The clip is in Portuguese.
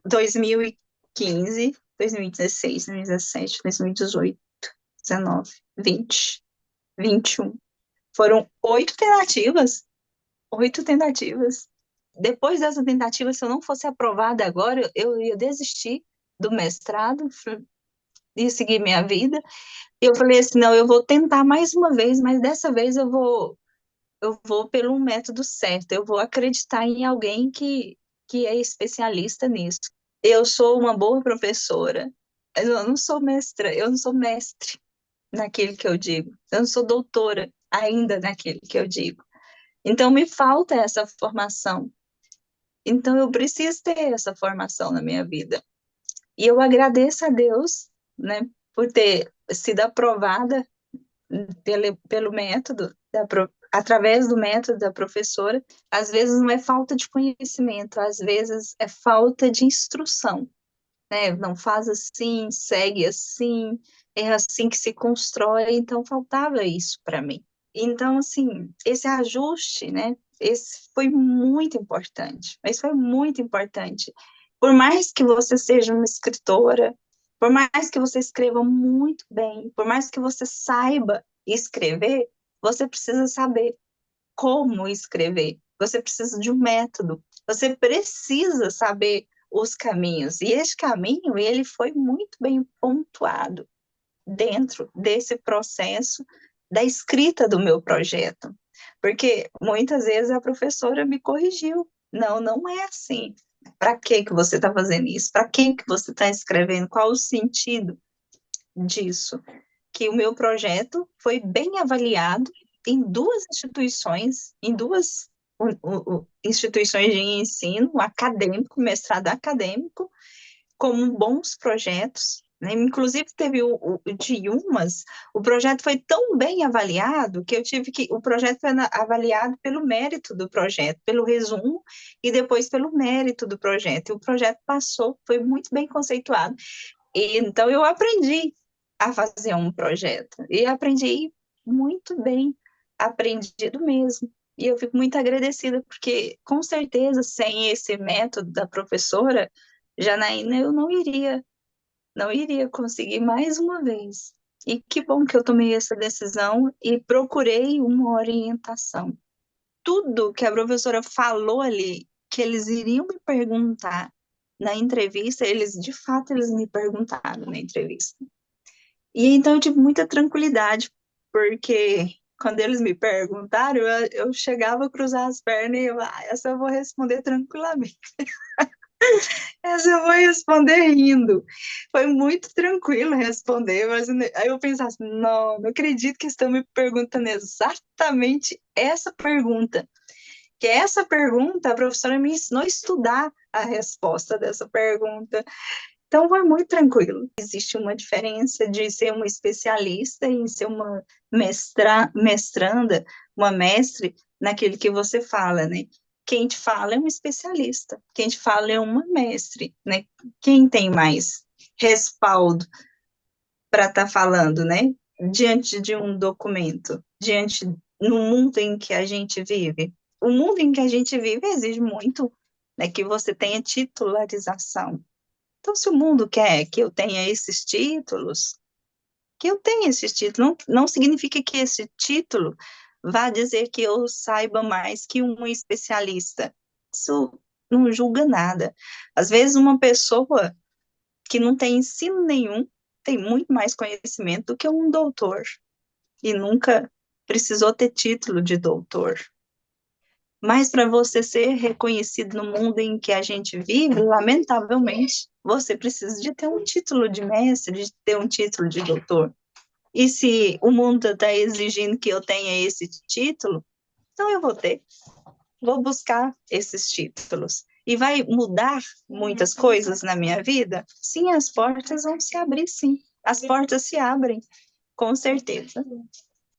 2015, 2016, 2017, 2018, 19, 20, 21. Foram 8 tentativas. 8 tentativas. Depois dessa tentativa, se eu não fosse aprovada agora, eu ia desistir do mestrado, ia seguir minha vida. E eu falei assim, não, eu vou tentar mais uma vez, mas dessa vez eu vou pelo método certo, eu vou acreditar em alguém que é especialista nisso. Eu sou uma boa professora, eu não sou mestra, eu não sou mestre naquilo que eu digo, eu não sou doutora ainda naquilo que eu digo. Então, me falta essa formação. Então, eu preciso ter essa formação na minha vida. E eu agradeço a Deus, né, por ter sido aprovada pelo método, através do método da professora. Às vezes não é falta de conhecimento, às vezes é falta de instrução, né? Não faz assim, segue assim, é assim que se constrói. Então, faltava isso para mim. Então, assim, esse ajuste, né? Esse foi muito importante. Mas foi muito importante. Por mais que você seja uma escritora, por mais que você escreva muito bem, por mais que você saiba escrever, você precisa saber como escrever. Você precisa de um método. Você precisa saber os caminhos. E esse caminho, ele foi muito bem pontuado dentro desse processo da escrita do meu projeto. Porque muitas vezes a professora me corrigiu. Não, não é assim. Para que você está fazendo isso? Para que você está escrevendo? Qual o sentido disso? Que o meu projeto foi bem avaliado em duas instituições, em duas instituições de ensino acadêmico, mestrado acadêmico, como bons projetos, né? Inclusive teve o de umas, o projeto foi tão bem avaliado que o projeto foi avaliado pelo mérito do projeto, pelo resumo e depois pelo mérito do projeto. E o projeto passou, foi muito bem conceituado. E, então eu aprendi a fazer um projeto e aprendi muito bem, aprendido mesmo. E eu fico muito agradecida, porque com certeza, sem esse método da professora, Janaína, eu não iria conseguir mais uma vez. E que bom que eu tomei essa decisão e procurei uma orientação. Tudo que a professora falou ali, que eles iriam me perguntar na entrevista, de fato, eles me perguntaram na entrevista. E então eu tive muita tranquilidade, porque quando eles me perguntaram, eu chegava a cruzar as pernas e essa eu vou responder tranquilamente. Essa eu vou responder rindo. Foi muito tranquilo responder, mas aí eu pensava assim, não, não acredito que estão me perguntando exatamente essa pergunta. Que essa pergunta, a professora me ensinou a estudar a resposta dessa pergunta. Então foi muito tranquilo. Existe uma diferença de ser uma especialista e ser uma mestranda, uma mestre naquilo que você fala, né? Quem te fala é um especialista, quem te fala é uma mestre, né? Quem tem mais respaldo para estar falando, né? Diante de um documento, diante no mundo em que a gente vive. O mundo em que a gente vive exige muito, né, que você tenha titularização. Então, se o mundo quer que eu tenha esses títulos, que eu tenha esses títulos, não significa que esse título vá dizer que eu saiba mais que um especialista. Isso não julga nada. Às vezes, uma pessoa que não tem ensino nenhum tem muito mais conhecimento do que um doutor e nunca precisou ter título de doutor. Mas para você ser reconhecido no mundo em que a gente vive, lamentavelmente, você precisa de ter um título de mestre, de ter um título de doutor. E se o mundo está exigindo que eu tenha esse título, então eu vou ter, vou buscar esses títulos. E vai mudar muitas coisas na minha vida? Sim, as portas vão se abrir, sim. As portas se abrem, com certeza.